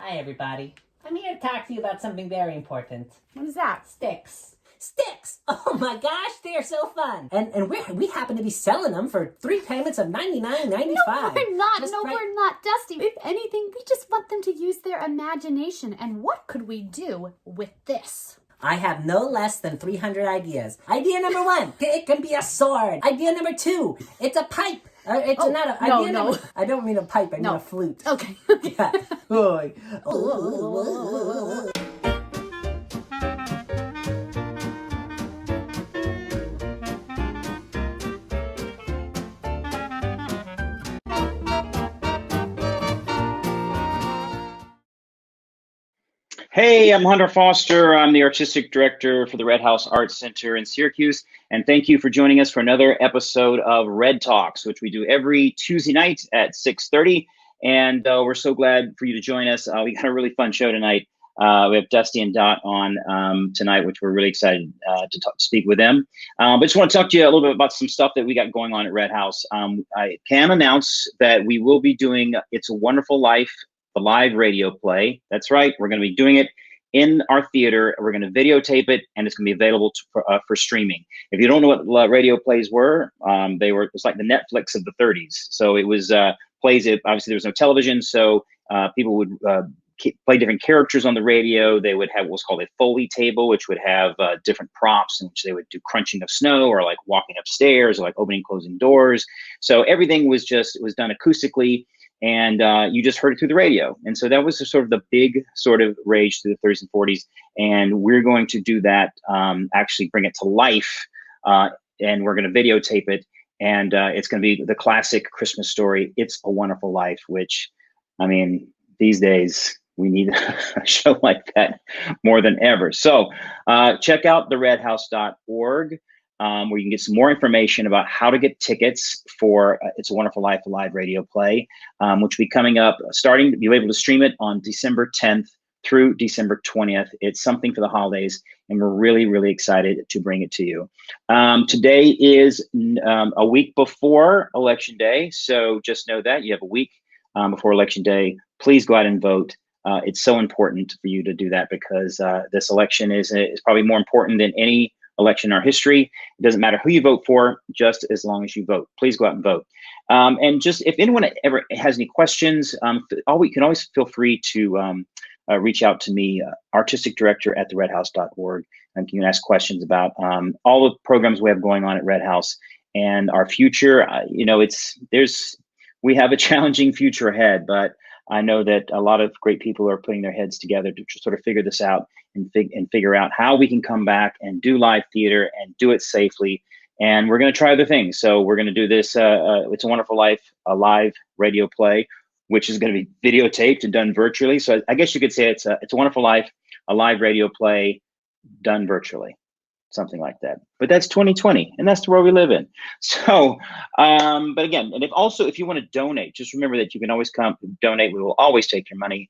Hi, everybody. I'm here to talk to you about something very important. What is that? Sticks. Sticks! Oh my gosh, they are so fun! And we happen to be selling them for 3 payments of $99.95. No, we're not. We're not, Dusty. If anything, we just want them to use their imagination. And what could we do with this? I have no less than 300 ideas. Idea number 1, it can be a sword. Idea number 2, it's a pipe. I don't mean a pipe, I mean a flute. Okay. Yeah. Hey, I'm Hunter Foster. I'm the artistic director for the Red House Art Center in Syracuse. And thank you for joining us for another episode of REDTalks, which we do every Tuesday night at 6:30. And we're so glad for you to join us. We got a really fun show tonight. We have Dusty and Dott on tonight, which we're really excited to speak with them. But just want to talk to you a little bit about some stuff that we got going on at Red House. I can announce that we will be doing It's a Wonderful Life, the live radio play. That's right. We're going to be doing it in our theater. We're going to videotape it, and it's going to be available for streaming. If you don't know what radio plays were, it's like the Netflix of the 30s. So it was plays. Obviously, there was no television, so people would play different characters on the radio. They would have what's called a Foley table, which would have different props in which they would do crunching of snow, or like walking upstairs, or like opening, closing doors. So everything was done acoustically. And you just heard it through the radio. And so that was sort of the big sort of rage through the 30s and 40s. And we're going to do that, actually bring it to life. And we're going to videotape it. And it's going to be the classic Christmas story, It's a Wonderful Life, which, I mean, these days we need a show like that more than ever. So check out theredhouse.org. Where you can get some more information about how to get tickets for It's a Wonderful Life, a live radio play, which will be coming up, you'll be able to stream it on December 10th through December 20th. It's something for the holidays, and we're really, really excited to bring it to you. Today is a week before Election Day, so just know that you have a week before Election Day. Please go out and vote. It's so important for you to do that, because this election is probably more important than any election in our history. It doesn't matter who you vote for, just as long as you vote. Please go out and vote. And just if anyone ever has any questions, you can always feel free to reach out to me, artistic director at theredhouse.org, and you can ask questions about all the programs we have going on at Red House and our future. We have a challenging future ahead, but I know that a lot of great people are putting their heads together to sort of figure this out and figure out how we can come back and do live theater and do it safely. And we're going to try other things. So we're going to do this It's a Wonderful Life, a live radio play, which is going to be videotaped and done virtually. So I guess you could say it's a Wonderful Life, a live radio play done virtually. Something like that. But that's 2020, and that's the world we live in. So, but again, and if you want to donate, just remember that you can always come donate. We will always take your money.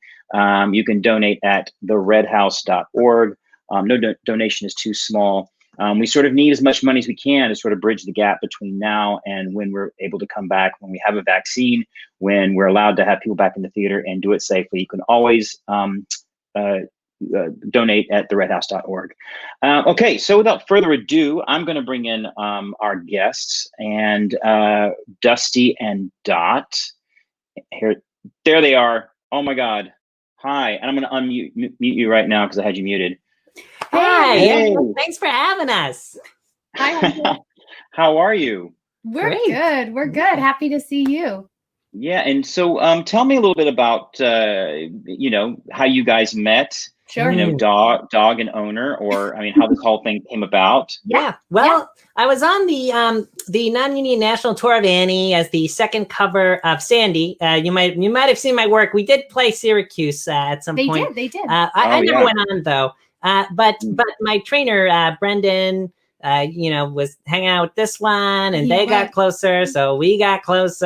You can donate at theredhouse.org. No donation is too small. We sort of need as much money as we can to sort of bridge the gap between now and when we're able to come back, when we have a vaccine, when we're allowed to have people back in the theater and do it safely. You can always donate at theredhouse.org. Okay, so without further ado, I'm going to bring in our guests, and Dusty and Dott. There they are. Oh my God. Hi, and I'm going to mute you right now because I had you muted. Hi, hey. Thanks for having us. Hi. How are you? We're Great. Good. We're good. Happy to see you. Yeah, and so tell me a little bit about how you guys met. Sure. Dog and owner, or how this whole thing came about. Yeah. Well, I was on the Non-Union National Tour of Annie as the second cover of Sandy. You might have seen my work. We did play Syracuse at some point. They did. I never went on though. But my trainer Brendan, was hanging out with this one, and they got closer, so we got closer.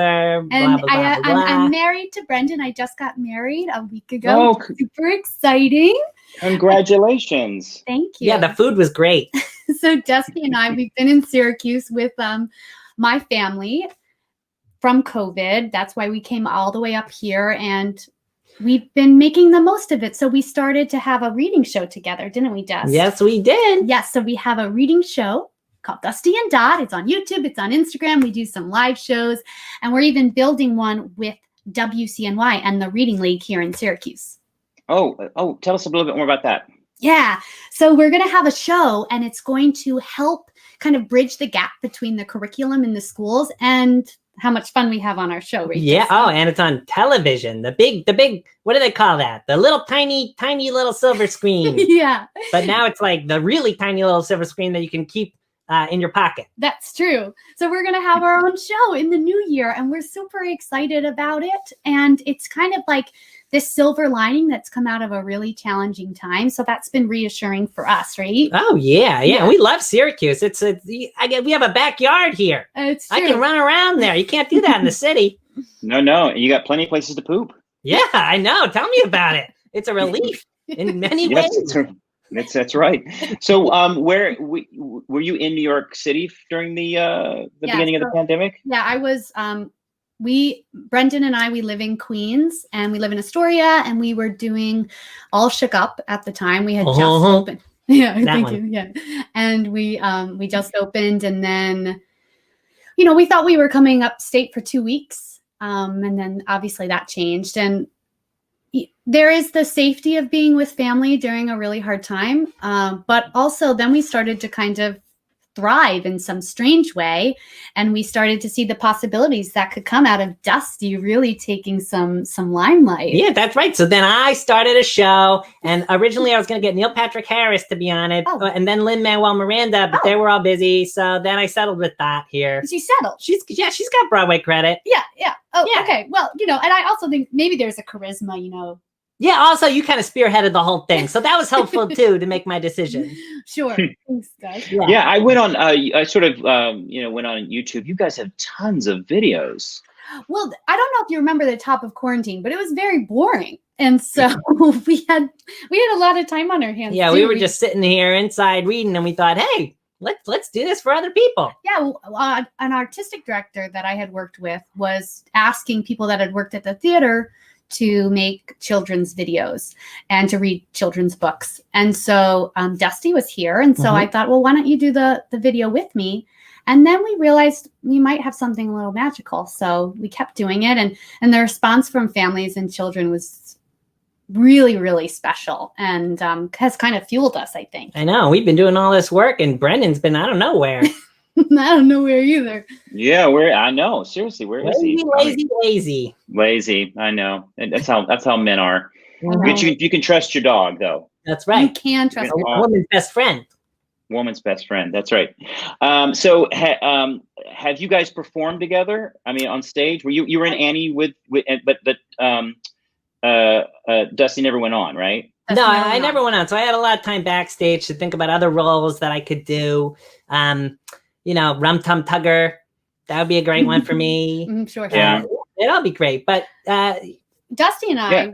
And blah, blah, blah, blah. I'm married to Brendan. I just got married a week ago. Oh, super exciting! Congratulations! Thank you. Yeah, the food was great. So Dusty and I, we've been in Syracuse with my family from COVID. That's why we came all the way up here, and we've been making the most of it. So we started to have a reading show together, didn't we, Dust? Yes, we did. Yes. So we have a reading show called Dusty and Dot. It's on YouTube. It's on Instagram. We do some live shows. And we're even building one with WCNY and the Reading League here in Syracuse. Oh, tell us a little bit more about that. Yeah. So we're going to have a show, and it's going to help kind of bridge the gap between the curriculum in the schools and how much fun we have on our show. Right? Yeah. Oh, and it's on television. The big, what do they call that? The little tiny little silver screen. Yeah. But now it's like the really tiny little silver screen that you can keep in your pocket. That's true. So we're going to have our own show in the new year, and we're super excited about it. And it's kind of like this silver lining that's come out of a really challenging time. So that's been reassuring for us, right? Oh, yeah. We love Syracuse. We have a backyard here. It's true. I can run around there. You can't do that in the city. No. You got plenty of places to poop. Yeah, I know. Tell me about it. It's a relief in many ways. That's right. So, were you in New York City during the beginning of the pandemic? Yeah, I was. Brendan and I, we live in Queens, and we live in Astoria, and we were doing All Shook Up at the time. We had just opened. Yeah, thank you. Yeah, and we just opened, and then, we thought we were coming upstate for 2 weeks, and then obviously that changed, and there is the safety of being with family during a really hard time, but also then we started to kind of thrive in some strange way, and we started to see the possibilities that could come out of Dusty really taking some limelight. Yeah, that's right. So then I started a show, and originally I was going to get Neil Patrick Harris to be on it, and then Lin-Manuel Miranda, but they were all busy, so then I settled with Dot here. She settled. She's got Broadway credit. Yeah. Oh, yeah. Okay. Well, and I also think maybe there's a charisma, Yeah, also you kind of spearheaded the whole thing. So that was helpful too to make my decision. Sure. Thanks, guys. Yeah, I went on I sort of went on YouTube. You guys have tons of videos. Well, I don't know if you remember the top of quarantine, but it was very boring. And so we had a lot of time on our hands. Yeah, we were just sitting here inside reading, and we thought, hey, let's do this for other people. Yeah, an artistic director that I had worked with was asking people that had worked at the theater to make children's videos and to read children's books. And so Dusty was here. And so I thought, well, why don't you do the video with me? And then we realized we might have something a little magical. So we kept doing it. And the response from families and children was really, really special, and has kind of fueled us, I think. I know. We've been doing all this work, and Brendan's been, I don't know where. I don't know where either. Yeah, I know. Seriously, where is he? Lazy. I know. And that's how men are. But you can trust your dog, though. That's right. You can trust a woman's best friend. Woman's best friend. That's right. So have you guys performed together? I mean, on stage? You were in Annie but Dusty never went on, right? No, I never went on. So I had a lot of time backstage to think about other roles that I could do. Rum Tum Tugger. That would be a great one for me. Sure. Yeah. It'll be great. But Dusty and I,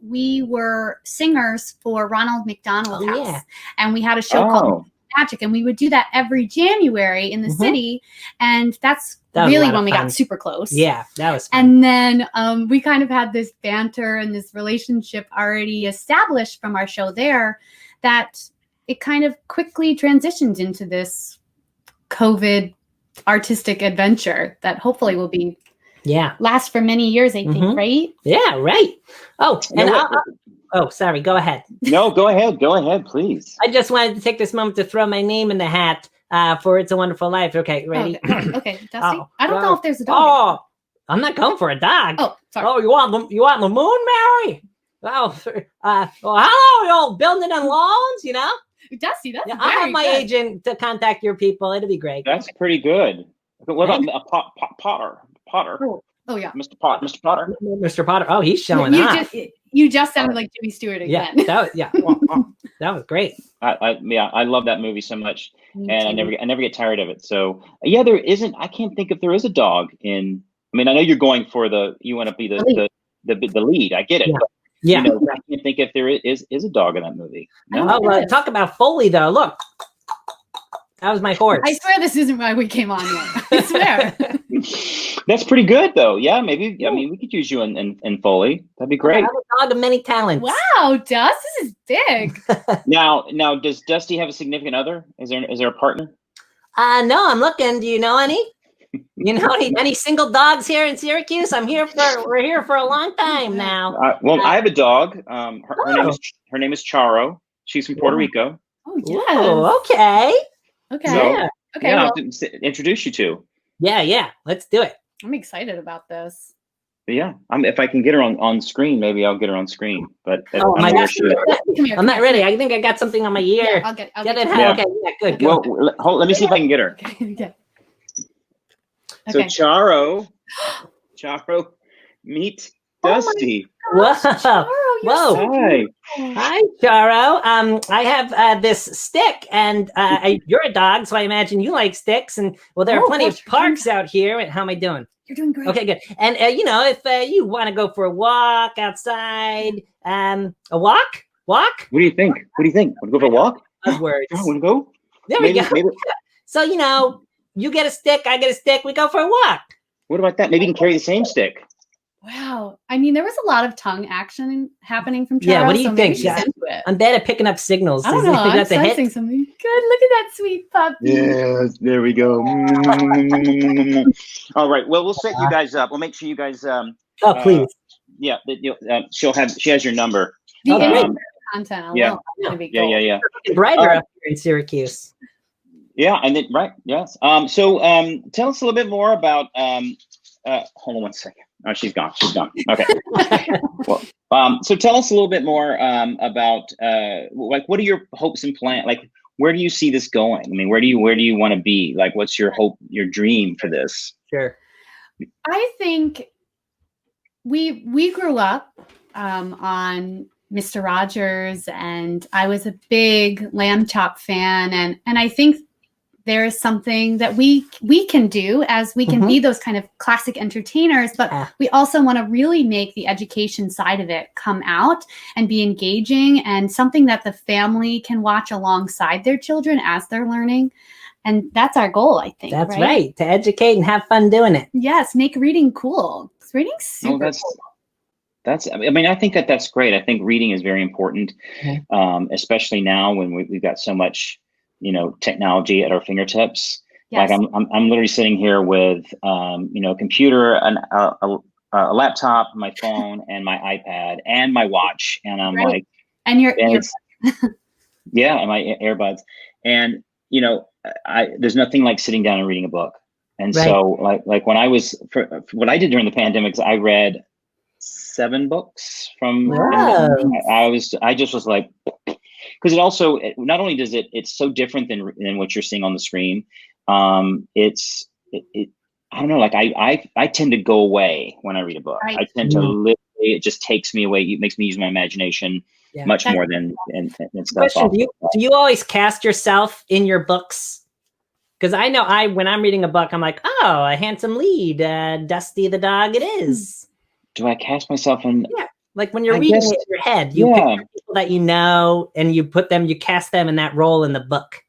we were singers for Ronald McDonald House. Yeah. And we had a show called Magic. And we would do that every January in the city. And that's really when we got super close. Yeah, that was fun. And then we kind of had this banter and this relationship already established from our show there, that it kind of quickly transitioned into this COVID artistic adventure that hopefully will be last for many years, I think, right? Yeah, right. Sorry, go ahead. No, go ahead, please. I just wanted to take this moment to throw my name in the hat for It's a Wonderful Life. Okay, ready? Okay, Dusty. I don't know if there's a dog. I'm not going for a dog. Oh, sorry. Oh, you want the moon, Mary? Hello, you old building on lawns, Dusty, that's I'll have my agent to contact your people. It'll be great. That's pretty good. But what about Potter? Oh yeah, Mr. Potter. Mr. Potter. Oh, he's showing off. You just sounded like Jimmy Stewart again. Yeah, that was great. I love that movie so much, and I never get tired of it. So there isn't. I can't think if there is a dog in. I mean, I know you're going for you want to be the lead. I get it. Yeah. But, I can't think if there is a dog in that movie. No. Talk about Foley though. Look, that was my horse. I swear this isn't why we came on yet. I swear. That's pretty good, though. Yeah, maybe. I mean, we could use you in Foley. That'd be great. I'm a dog of many talents. Wow, Dust, this is big. Now, does Dusty have a significant other? Is there a partner? No, I'm looking. Do you know any? You know any single dogs here in Syracuse? We're here for a long time now. Well, I have a dog. Her name is Charo. She's from Puerto Rico. Oh, yes. Oh, okay. Okay. So, okay. Yeah, Well, I'll introduce you to. Yeah. Let's do it. I'm excited about this. But yeah, if I can get her on screen, maybe I'll get her on screen. But Oh my gosh, I'm not ready. I think I got something on my ear. Yeah, I'll get it. Yeah. Okay, yeah, good. Well, let me see if I can get her. Okay. So Charo, meet Dusty. Whoa. Charo, you're Whoa. so Hi. beautiful. Hi, Charo. I have this stick, and you're a dog, so I imagine you like sticks. And well, there are plenty of parks out here. How am I doing? You're doing great. Okay, good. And if you want to go for a walk outside, a walk. What do you think? Want to go for a walk? Words. Want to go? There we go. So you get a stick, I get a stick. We go for a walk. What about that? Maybe you can carry the same stick. Wow. I mean, there was a lot of tongue action happening from Charo. Yeah, what do you so think? maybe she's into it. I'm bad at picking up signals. I don't know. I'm That's a hit. sensing something. Good. Look at that sweet puppy. Yeah, there we go. All right. Well, we'll set you guys up. We'll make sure you guys. Please. Yeah. She has your number. The internet content. Yeah. Yeah. Brighter up here in Syracuse. Yeah, and then right. Yes. So tell us a little bit more about. Hold on one second. Oh, she's gone. Okay. Well, so tell us a little bit more about like what are your hopes and plans? Like, where do you see this going? I mean, where do you want to be? Like, what's your hope, your dream for this? Sure. I think we grew up on Mr. Rogers, and I was a big Lamb Chop fan, and I think there is something that we can do as we can be those kind of classic entertainers, but we also want to really make the education side of it come out and be engaging and something that the family can watch alongside their children as they're learning. And that's our goal, I think. That's right. To educate and have fun doing it. Yes, make reading cool. Reading's super cool. I mean, I think that's great. I think reading is very important, especially now when we've got so much technology at our fingertips. Yes. Like I'm literally sitting here with a computer, a laptop, my phone, and my iPad, and my watch, and I'm like, and your yeah, and my earbuds, and there's nothing like sitting down and reading a book. And so like when what I did during the pandemic is I read 7 books from. Wow. I just was like. Because it also, not only does it's so different than what you're seeing on the screen. I don't know, like I tend to go away when I read a book. Right. I tend to literally, it just takes me away. It makes me use my imagination much more than stuff. Question, do you always cast yourself in your books? Because I know when I'm reading a book, I'm like, oh, a handsome lead, Dusty the dog it is. Do I cast myself in? Yeah. Like when you're reading it in your head, you pick people that you know and you cast them in that role in the book.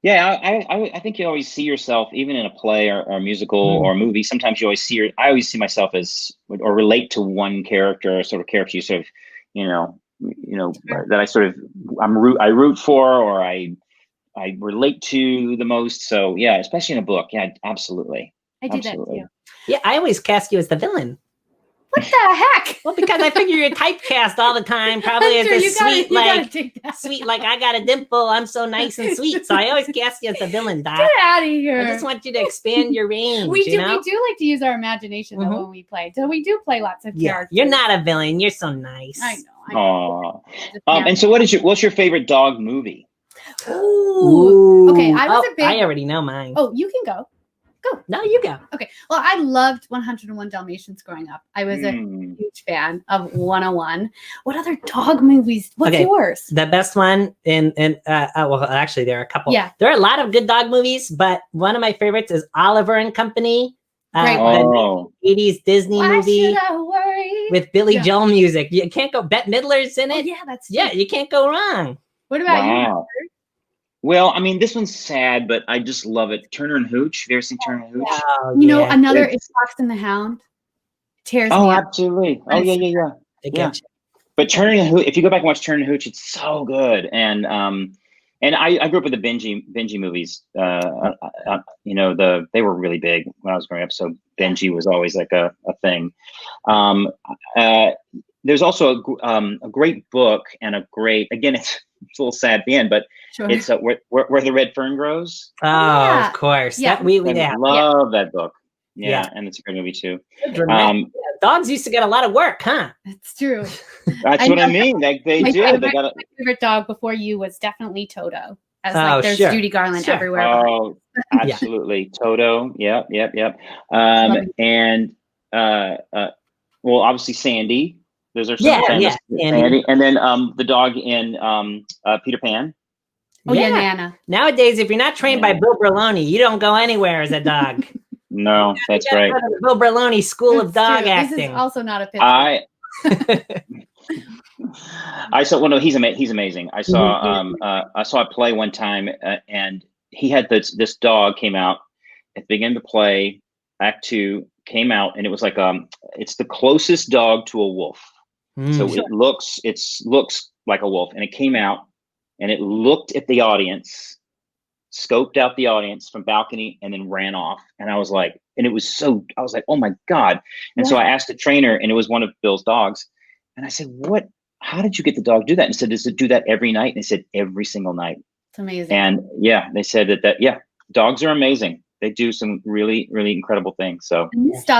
Yeah, I think you always see yourself, even in a play or a musical or a movie. Sometimes you always I always see myself as, or relate to one character, or sort of character you sort of, that I sort of, I root for, or I relate to the most. So yeah, especially in a book. Yeah, absolutely. I do that too. Yeah, I always cast you as the villain. What the heck? Well, because I figure you're typecast all the time, probably as this sweet, like I got a dimple, I'm so nice and sweet. So I always cast you as the villain, Doc. Get out of here. I just want you to expand your range. We do like to use our imagination though when we play. So we do play lots of characters. You're not a villain. You're so nice. I know. And so what's your favorite dog movie? Ooh. Okay, I already know mine. Oh, you can go. Go. No, you go. Okay. Well, I loved 101 Dalmatians growing up. I was a huge fan of 101. What other dog movies? What's yours? The best one well, actually, there are a couple. Yeah. There are a lot of good dog movies, but one of my favorites is Oliver and Company. Great. The 80s Disney movie should I worry? with Billy Joel music. You can't go. Bette Midler's in it. Yeah, that's you can't go wrong. What about you? Well, I mean, this one's sad, but I just love it. Turner and Hooch. Have you ever seen Turner and Hooch? Oh, You know, yeah. another is Fox and the Hound. Tears Oh, me up. absolutely. Oh, yeah, yeah, yeah. They Yeah. get you. But Turner and Hooch, if you go back and watch Turner and Hooch, it's so good. And I grew up with the Benji movies. You know, they were really big when I was growing up. So Benji was always like a thing. There's also a great book and a great, again, it's a little sad at the end, but Sure. it's where the Red Fern Grows. Oh, yeah. of course. Yeah. That we I love that book. Yeah, and it's a great movie too. Dogs used to get a lot of work, huh? It's true. That's what I mean. They do. They got My favorite dog before you was definitely Toto. As Oh, like there's sure. Judy Garland Sure. everywhere. Oh, absolutely. Toto. Yep. And well, obviously Sandy. Those are some famous Sandy. And then the dog in Peter Pan. Oh yeah, Nana. Nowadays, if you're not trained by Bill Berloni, you don't go anywhere as a dog. No, that's right. Bill Berloni School of Dog true. Acting. This is also not a picture. I saw. Well, no, he's amazing. I saw a play one time, and he had this dog came out at the beginning of the play. Act 2 came out, and it was like it's the closest dog to a wolf. So it looks like a wolf, and it came out, and it looked at the audience, scoped out the audience from balcony, and then ran off. And I was like, I was like, oh my God. And so I asked the trainer, and it was one of Bill's dogs. And I said, how did you get the dog to do that? And he said, does it do that every night? And they said, every single night. It's amazing. And they said that dogs are amazing. They do some really, really incredible things. So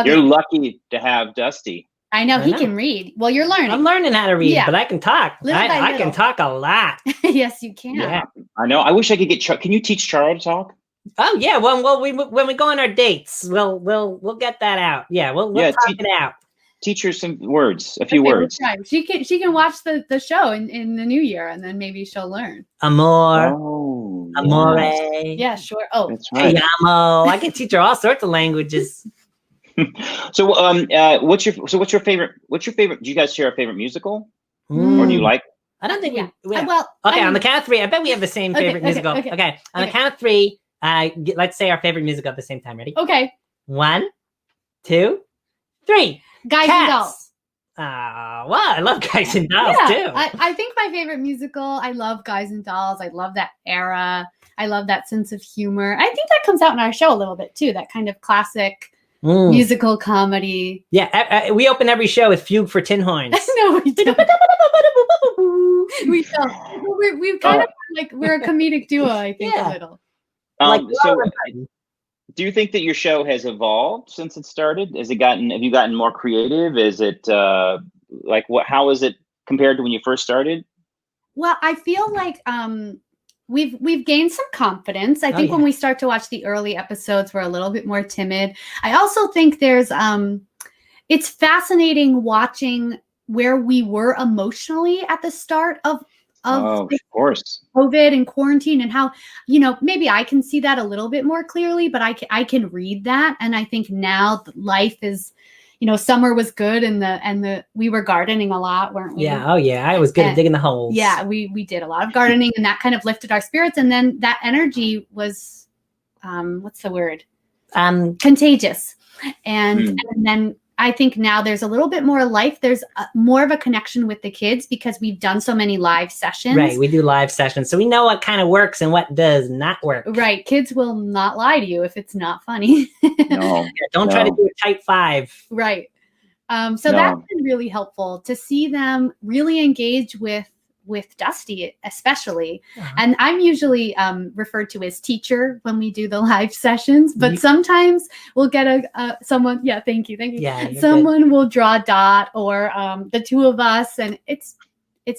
you're lucky to have Dusty. I know he can read. Well, you're learning. I'm learning how to read, but I can talk. I can talk a lot. Yes, you can. Yeah, I know. I wish I could get. Can you teach Charlie to talk? Oh yeah. Well, when we go on our dates, we'll get that out. Yeah, we'll talk it out. Teach her some words, a few words. Right. She can watch the show in the new year, and then maybe she'll learn. Amor. Oh, amore. Yeah, sure. Oh, that's right. Amo. I can teach her all sorts of languages. So, what's your favorite? Do you guys share a favorite musical, or do you like? I don't think we have. Well, on the count of 3, I bet we have the same favorite musical. Okay. On the count of 3, let's say our favorite musical at the same time. Ready? Okay. 1, 2, 3. Guys and Dolls. Well, I love Guys and Dolls too. I think my favorite musical. I love Guys and Dolls. I love that era. I love that sense of humor. I think that comes out in our show a little bit too. That kind of classic. Musical comedy. Yeah, we open every show with Fugue for Tin Horns. No, we don't. We don't. We've kind of we're a comedic duo, I think, a little. So, do you think that your show has evolved since it started? Have you gotten more creative? Is it how is it compared to when you first started? Well, I feel like we've gained some confidence. I think when we start to watch the early episodes, we're a little bit more timid. I also think there's it's fascinating watching where we were emotionally at the start of course, COVID and quarantine, and how, maybe I can see that a little bit more clearly, but I can read that. And I think now life is, summer was good, and we were gardening a lot, weren't we? Yeah. Oh yeah. I was good at digging the holes. Yeah. We did a lot of gardening, and that kind of lifted our spirits. And then that energy was, what's the word? Contagious. And then I think now there's a little bit more life. There's more of a connection with the kids because we've done so many live sessions. Right. We do live sessions. So we know what kind of works and what does not work. Right. Kids will not lie to you if it's not funny. No. Don't try to do a type 5. Right. That's been really helpful to see them really engage with Dusty, especially. And I'm usually referred to as teacher when we do the live sessions, but sometimes we'll get someone. Yeah, thank you. Yeah, someone will draw Dot or the two of us, and it's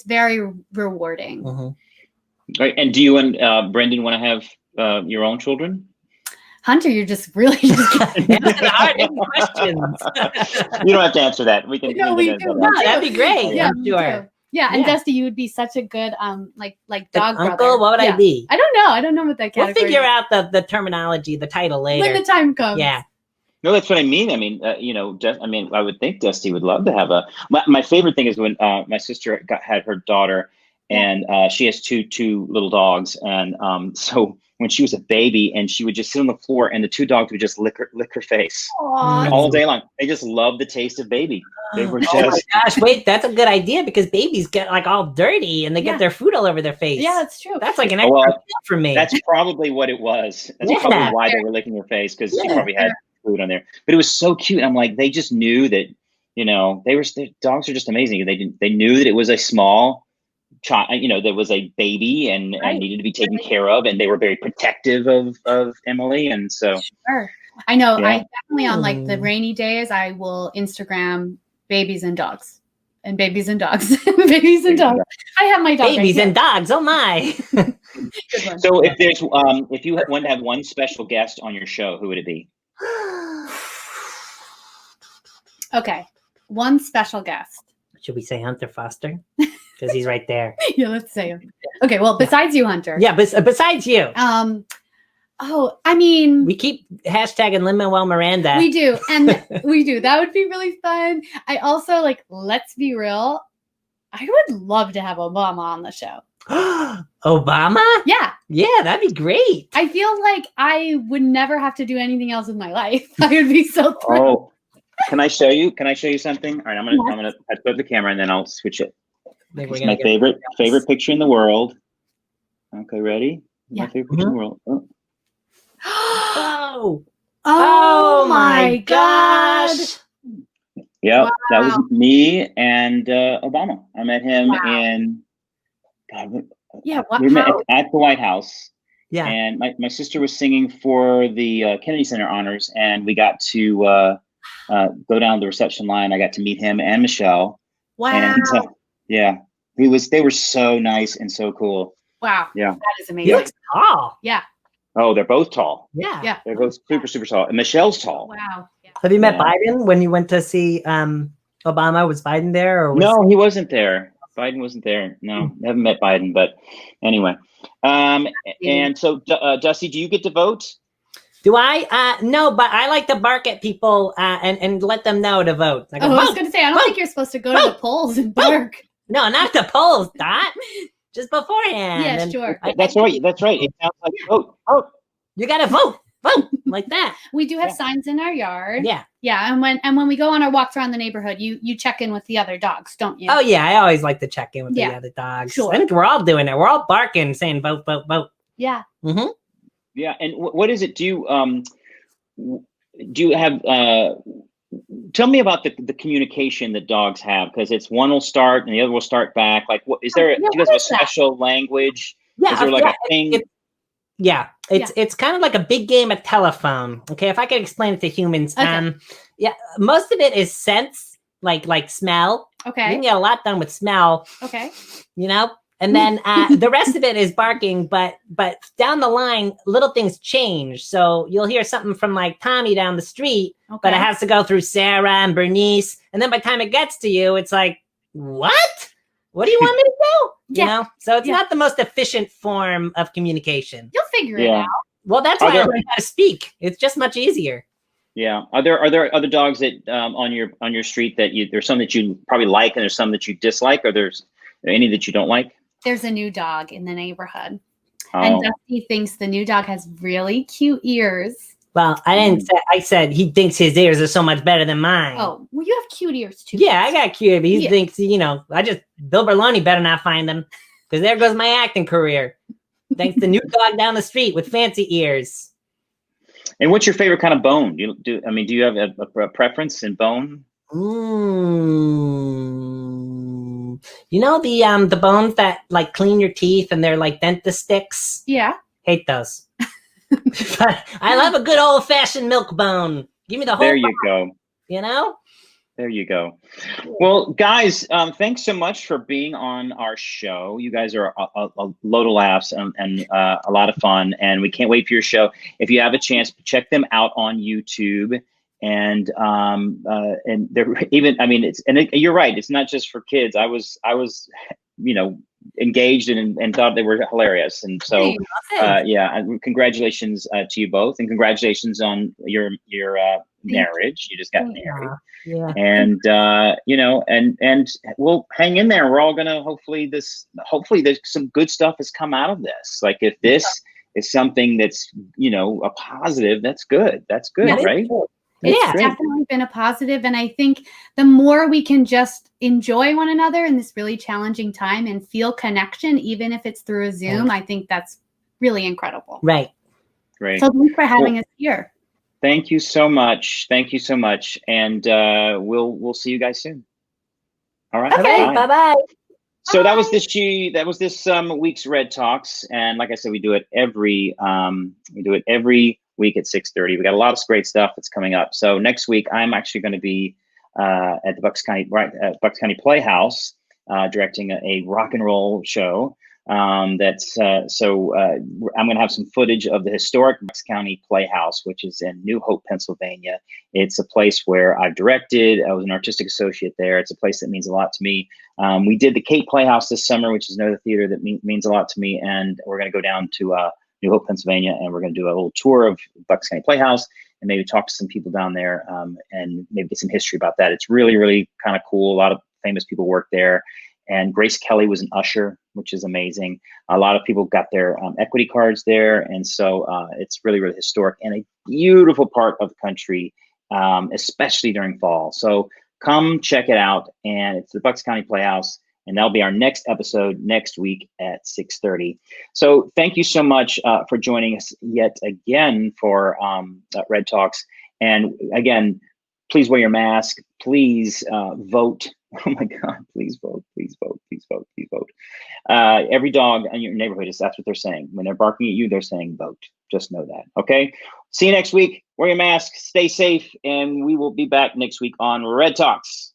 very rewarding. Right. And do you and Brendan want to have your own children? Hunter, you're just really asking hard questions. You don't have to answer that. We can. No, we do. That'd be great. Yeah, I'm sure. Yeah, and Dusty, you would be such a good like dog uncle, brother. what would I be? I don't know what that category. We'll figure out the terminology, the title later when the time comes. Yeah. No, that's what I mean. I mean, I would think Dusty would love to have my favorite thing is when my sister had her daughter, and she has two little dogs. And so when she was a baby, and she would just sit on the floor, and the two dogs would just lick her face all day long. They just love the taste of baby. They were just. Oh my gosh! Wait, that's a good idea because babies get like all dirty and they get their food all over their face. Yeah, that's true. That's like an extra meal for me. That's probably what it was. That's probably why they were licking her face, because she probably had food on there. But it was so cute. And I'm like, they just knew that, the dogs are just amazing. They knew that it was a small child, there was a baby and needed to be taken care of, and they were very protective of Emily. And so I know I definitely on like the rainy days, I will Instagram babies and dogs and babies and dogs. Babies and dogs. I have my dog. Babies and dogs. Oh my. So if you want to have one special guest on your show, who would it be? Okay. One special guest. Should we say Hunter Foster? Because he's right there. Yeah, let's say him. Okay, well, besides you, Hunter. Yeah, besides you. I mean, we keep hashtagging Lin-Manuel Miranda. We do, and we do. That would be really fun. I also let's be real. I would love to have Obama on the show. Obama? Yeah. Yeah, that'd be great. I feel like I would never have to do anything else with my life. I would be so thrilled. Oh, can I show you? Can I show you something? All right, I'm gonna put up the camera and then I'll switch it. It's my favorite picture in the world. Okay, ready? Yeah. My favorite picture in the world. Oh my gosh. Yeah, that was me and Obama. I met him in we met at the White House. Yeah. And my sister was singing for the Kennedy Center honors, and we got to go down the reception line. I got to meet him and Michelle. Wow. And they were so nice and so cool. Wow. Yeah. That is amazing. He looks tall. Yeah. Oh, they're both tall. Yeah. They're both super, super tall. And Michelle's tall. Wow. Yeah. Have you met Biden when you went to see Obama? Was Biden there? Or No, he wasn't there. Biden wasn't there. No, I haven't met Biden, but anyway. And so, Dusty, do you get to vote? Do I? No, but I like to bark at people and let them know to vote. I was going to say, I don't think you're supposed to go to the polls and bark. No, not the polls, Dot. Just beforehand. Yeah, sure. That's right. That's right. It sounds like vote. You got to vote. Vote like that. We do have signs in our yard. Yeah. Yeah. And when we go on our walks around the neighborhood, you check in with the other dogs, don't you? Oh, yeah. I always like to check in with the other dogs. Sure. I think we're all doing it. We're all barking, saying vote, vote, vote. Yeah. Mm-hmm. Yeah. And what is it? Do you have tell me about the communication that dogs have, because it's one will start and the other will start back. Like, what is there? Do you guys have a special language? Yeah. Is there like a thing? It's kind of like a big game of telephone. Okay, if I could explain it to humans. Okay. Most of it is sense, like smell. Okay. You can get a lot done with smell. Okay. And then the rest of it is barking, but down the line, little things change. So you'll hear something from like Tommy down the street, but it has to go through Sarah and Bernice. And then by the time it gets to you, it's like, what? What do you want me to do? You know? So it's not the most efficient form of communication. You'll figure it out. Well, that's why I learned how to speak. It's just much easier. Yeah. Are there other dogs that on your street that there's some that you probably like and there's some that you dislike, or there's any that you don't like? There's a new dog in the neighborhood. And Dusty thinks the new dog has really cute ears. Well, I didn't say, I said he thinks his ears are so much better than mine. Oh, well, you have cute ears too. Yeah, I got cute. But he thinks, Bill Berloni better not find them, because there goes my acting career. Thanks to new dog down the street with fancy ears. And what's your favorite kind of bone? Do you have a preference in bone? The bones that like clean your teeth and they're like dentist sticks? Yeah. Hate those. But I love a good old fashioned milk bone. Give me the whole There you go. There you go. Well, guys, thanks so much for being on our show. You guys are a load of laughs and a lot of fun, and we can't wait for your show. If you have a chance, check them out on YouTube. And they're even. You're right. It's not just for kids. I was engaged and thought they were hilarious. And so, congratulations to you both, and congratulations on your marriage. You just got married. Yeah. And you know, and we'll hang in there. We're all gonna hopefully there's some good stuff has come out of this. Like if this is something that's, you know, a positive, that's good. That's good, right? It's definitely been a positive, and I think the more we can just enjoy one another in this really challenging time and feel connection, even if it's through a Zoom, I think that's really incredible. Right. Great. So thanks for having us here. Thank you so much. Thank you so much. And we'll see you guys soon. All right. Okay. Bye-bye. So that was this week's Red Talks, and like I said, we do it every week at 6:30. We got a lot of great stuff that's coming up. So next week, I'm actually going to be at the Bucks County Playhouse, directing a rock and roll show. I'm going to have some footage of the historic Bucks County Playhouse, which is in New Hope, Pennsylvania. It's a place where I've directed. I was an artistic associate there. It's a place that means a lot to me. We did the Cape Playhouse this summer, which is another theater that means a lot to me. And we're going to go down to New Hope, Pennsylvania, and we're going to do a little tour of Bucks County Playhouse and maybe talk to some people down there and maybe get some history about that. It's really, really kind of cool. A lot of famous people work there. And Grace Kelly was an usher, which is amazing. A lot of people got their equity cards there. And so it's really, really historic and a beautiful part of the country, especially during fall. So come check it out. And it's the Bucks County Playhouse. And that'll be our next episode next week at 6:30. So thank you so much for joining us yet again for Red Talks. And again, please wear your mask. Please vote. Oh my God, please vote, please vote, please vote, please vote. Every dog in your neighborhood, that's what they're saying. When they're barking at you, they're saying vote. Just know that, okay? See you next week. Wear your mask, stay safe, and we will be back next week on Red Talks.